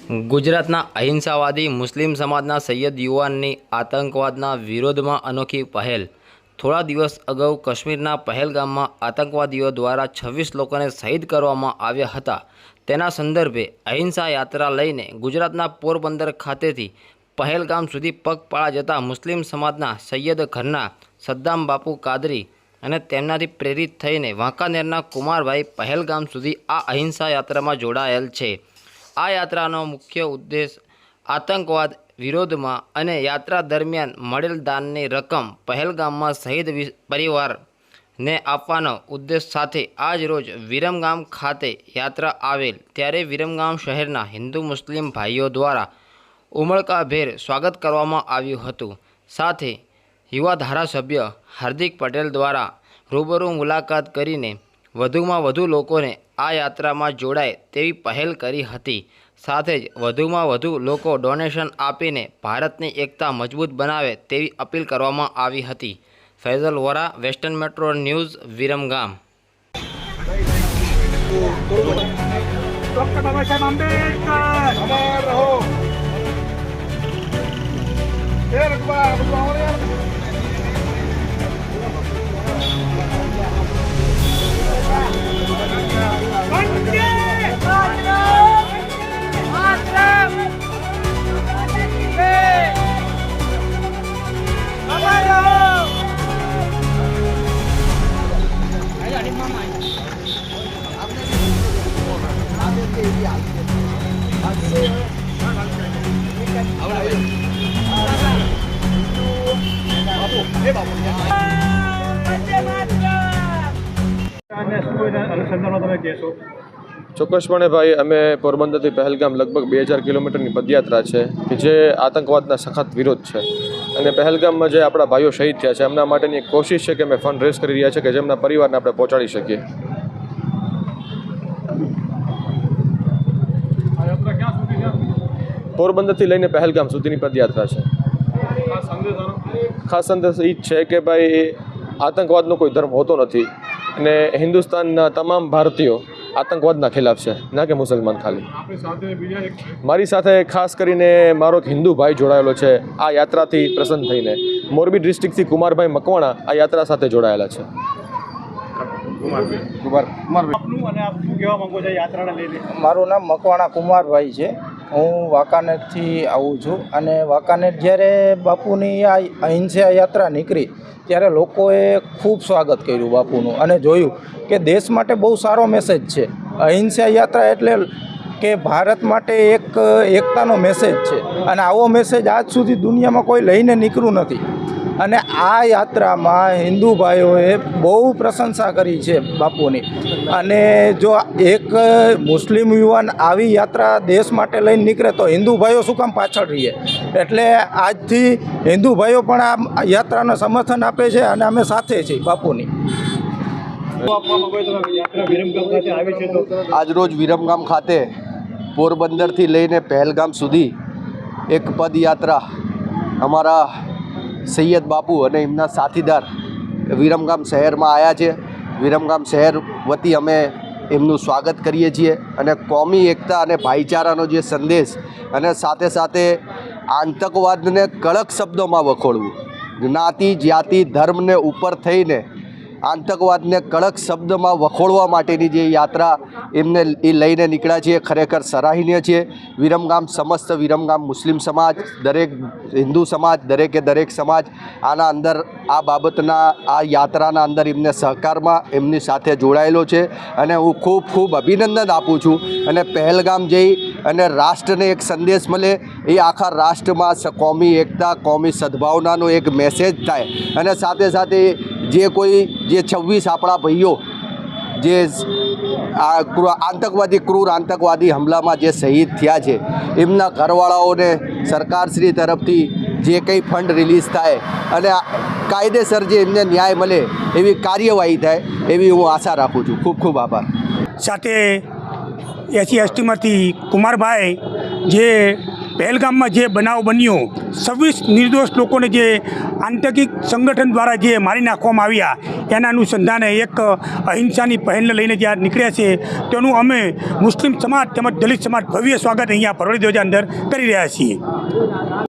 ગુજરાતના અહિંસાવાદી મુસ્લિમ સમાજના સૈયદ યુવાનની આતંકવાદના વિરોધમાં અનોખી પહેલ। થોડા દિવસ અગાઉ કાશ્મીરના પહેલગામમાં આતંકવાદીઓ દ્વારા 26 લોકોને શહીદ કરવામાં આવ્યા હતા। તેના સંદર્ભે અહિંસા યાત્રા લઈને ગુજરાતના પોરબંદર ખાતેથી પહેલગામ સુધી પગપાળા જતા મુસ્લિમ સમાજના સૈયદ ઘરના સદ્દામ બાપુ કાદરી અને તેમનાથી પ્રેરિત થઈને વાંકાનેરના કુમારભાઈ પહેલગામ સુધી આ અહિંસા યાત્રામાં જોડાયેલ છે। આ યાત્રાનો મુખ્ય ઉદ્દેશ આતંકવાદ વિરોધમાં અને યાત્રા દરમિયાન મળેલ દાનની રકમ પહેલગામમાં શહીદ પરિવારને આપવાનો ઉદ્દેશ સાથે આજ રોજ વિરમગામ ખાતે યાત્રા આવેલ ત્યારે વિરમગામ શહેરના હિન્દુ મુસ્લિમ ભાઈઓ દ્વારા ઉમળકાભેર સ્વાગત કરવામાં આવ્યું હતું। સાથે યુવા ધારાસભ્ય હાર્દિક પટેલ દ્વારા રૂબરૂ મુલાકાત કરીને વધુમાં વધુ લોકોને આ યાત્રામાં જોડાય તેવી પહેલ કરી હતી। સાથે જ વધુમાં વધુ લોકો ડોનેશન આપીને ભારતની એકતા મજબૂત બનાવે તેવી અપીલ કરવામાં આવી હતી। Faizal Vora, western metro news, Viramgam. Doctor Baba Saheb Ambedkar અમર રહો। ચોક્કસપણે ભાઈ, અમે પોરબંદરથી પહેલગામ લગભગ 2000 કિલોમીટરની પદયાત્રા છે કે જે આતંકવાદના સખત વિરોધ છે અને પહેલગામમાં જે આપણા ભાઈઓ શહીદ થયા છે એમના માટેની એક કોશિશ છે કે અમે ફંડ રેઝ કરી રહ્યા છે કે જેમના પરિવારને આપણે પહોંચાડી શકીએ। પોરબંદરથી લઈને પહેલગામ સુધીની પદયાત્રા છે। ખાસ સંદેશ એ જ છે કે ભાઈ આતંકવાદનો કોઈ ધર્મ હોતો નથી અને હિન્દુસ્તાનના તમામ ભારતીયો આતંકવાદના ખિલાફ છે, ના કે મુસલમાન ખાલી। મારી સાથે ખાસ કરીને મારો એક હિન્દુ ભાઈ જોડાયેલો છે આ યાત્રાથી પ્રસન્ન થઈને। મોરબી ડિસ્ટ્રિક્ટથી કુમારભાઈ મકવાણા આ યાત્રા સાથે જોડાયેલા છે। મારું નામ મકવાણા કુમારભાઈ છે। હું વાંકાનેરથી આવું છું અને વાંકાનેર જ્યારે બાપુની આ અહિંસા યાત્રા નીકળી ત્યારે લોકોએ ખૂબ સ્વાગત કર્યું બાપુનું અને જોયું કે દેશ માટે બહુ સારો મેસેજ છે। અહિંસા યાત્રા એટલે કે ભારત માટે એક એકતાનો મેસેજ છે અને આવો મેસેજ આજ સુધી દુનિયામાં કોઈ લઈને નીકળ્યું નથી અને આ યાત્રામાં હિન્દુ ભાઈઓએ બહુ પ્રશંસા કરી છે બાપુની। અને જો એક મુસ્લિમ યુવાન આવી યાત્રા દેશ માટે લઈને નીકળે તો હિન્દુ ભાઈઓ શું કામ પાછળ રહીએ? એટલે આજથી હિન્દુ ભાઈઓ પણ આ યાત્રાને સમર્થન આપે છે અને અમે સાથે છીએ બાપુની। આજરોજ વિરમગામ ખાતે પોરબંદરથી લઈને પહેલગામ સુધી એક પદયાત્રા અમારા સૈયદ બાપુ અને એમના સાથીદાર વિરમગામ શહેરમાં આવ્યા છે। વિરમગામ શહેર વતી અમે એમનું સ્વાગત કરીએ છીએ અને કોમી એકતા અને ભાઈચારાનો જે સંદેશ અને સાથે સાથે આતંકવાદને કડક શબ્દોમાં વખોડવું, જ્ઞાતિ જાતિ ધર્મને ઉપર થઈને આતંકવાદને કડક શબ્દમાં વખોડવા માટેની જે યાત્રા એમને લઈને નીકળ્યા છે એ ખરેખર સરાહનીય છે। વિરમગામ સમસ્ત વિરમગામ મુસ્લિમ સમાજ, દરેક હિન્દુ સમાજ, દરેકે દરેક સમાજ આના અંદર આ બાબતના આ યાત્રાના અંદર એમને સહકારમાં એમની સાથે જોડાયેલો છે અને હું ખૂબ ખૂબ અભિનંદન આપું છું। અને પહેલગામ જઈ અને રાષ્ટ્રને એક સંદેશ મળે, એ આખા રાષ્ટ્રમાં કોમી એકતા, કોમી સદભાવનાનો એક મેસેજ થાય અને સાથે સાથે જે 26 આપણા ભાઈઓ જે ક્રૂર આતંકવાદી હુમલામાં જે શહીદ થયા છે એમના ઘરવાળાઓને સરકારશ્રી તરફથી જે કંઈ ફંડ રિલીઝ થાય અને કાયદેસર જે એમને ન્યાય મળે એવી કાર્યવાહી થાય એવી હું આશા રાખું છું। ખૂબ ખૂબ આભાર। સાથે SC ST માંથી કુમારભાઈ જે પહેલગામમાં જે બનાવ બન્યો 26 નિર્દોષ લોકોને જે આતંકિક સંગઠન દ્વારા જે મારી નાખવામાં આવ્યા એના અનુસંધાને એક અહિંસાની પહેલને લઈને જ્યાં નીકળ્યા છે તેનું અમે મુસ્લિમ સમાજ તેમજ દલિત સમાજ ભવ્ય સ્વાગત અહીંયા પરવડી ધ્વજા અંદર કરી રહ્યા છીએ.